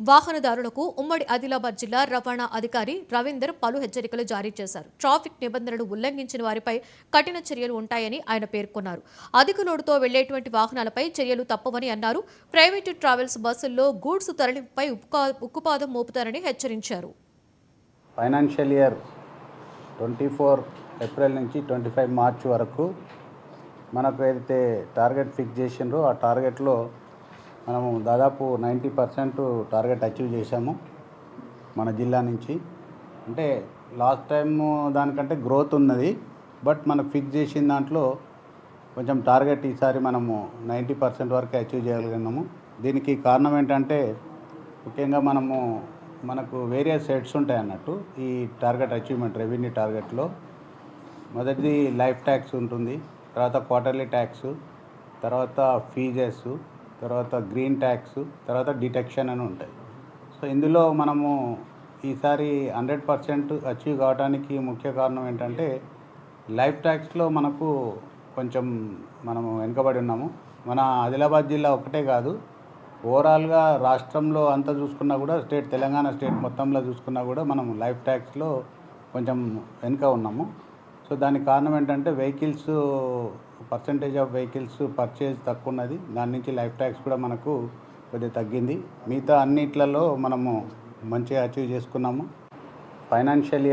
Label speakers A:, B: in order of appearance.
A: వాహనదారులకు ఉమ్మడి ఆదిలాబాద్ జిల్లా రవాణా అధికారి రవీందర్ పలు హెచ్చరికలు జారీ చేశారు. ట్రాఫిక్ నిబంధనలు ఉల్లంఘించిన వారిపై కఠిన చర్యలు ఉంటాయని ఆయన పేర్కొన్నారు. అధిక లోడుతో వెళ్లేటువంటి వాహనాలపై చర్యలు తప్పవని అన్నారు. ప్రైవేటు ట్రావెల్స్ బస్సుల్లో గూడ్స్ తరలింపుపై ఉక్కుపాదం మోపుతారని హెచ్చరించారు.
B: ఫైనాన్షియల్ ఇయర్ 24 ఏప్రిల్ నుంచి 25 మార్చ్ వరకు మనకు ఏదైతే టార్గెట్ ఫిక్స్ చేసిండ్రో ఆ టార్గెట్లో మనము దాదాపు 90% టార్గెట్ అచీవ్ చేశాము మన జిల్లా నుంచి. అంటే లాస్ట్ టైం దానికంటే గ్రోత్ ఉన్నది, బట్ మనకు ఫిక్స్ చేసిన దాంట్లో కొంచెం టార్గెట్ ఈసారి మనము 90% వరకు అచీవ్ చేయగలిగినాము. దీనికి కారణం ఏంటంటే ముఖ్యంగా మనకు వేరియస్ హెడ్స్ ఉంటాయి అన్నట్టు ఈ టార్గెట్ అచీవ్మెంట్ రెవెన్యూ టార్గెట్లో. మొదటిది లైఫ్ ట్యాక్స్ ఉంటుంది, తర్వాత క్వార్టర్లీ ట్యాక్స్, తర్వాత ఫీజెస్, తర్వాత గ్రీన్ ట్యాక్స్, తర్వాత డిటెక్షన్ అని ఉంటాయి. సో ఇందులో మనము ఈసారి 100% అచీవ్ కావడానికి ముఖ్య కారణం ఏంటంటే లైఫ్ ట్యాక్స్లో మనకు కొంచెం మనము వెనుకబడి ఉన్నాము. మన ఆదిలాబాద్ జిల్లా ఒకటే కాదు, ఓవరాల్గా రాష్ట్రంలో అంతా చూసుకున్నా కూడా, తెలంగాణ స్టేట్ మొత్తంలో చూసుకున్నా కూడా మనం లైఫ్ ట్యాక్స్లో కొంచెం వెనుక ఉన్నాము. సో దానికి కారణం ఏంటంటే vehicles percentage of vehicles purchase తక్కువ ఉన్నది, దాని నుంచి లైఫ్ ట్యాక్స్ కూడా మనకు కొద్దిగా తగ్గింది. మిగతా అన్నిట్లలో మనము మంచిగా అచీవ్ చేసుకున్నాము. Financial year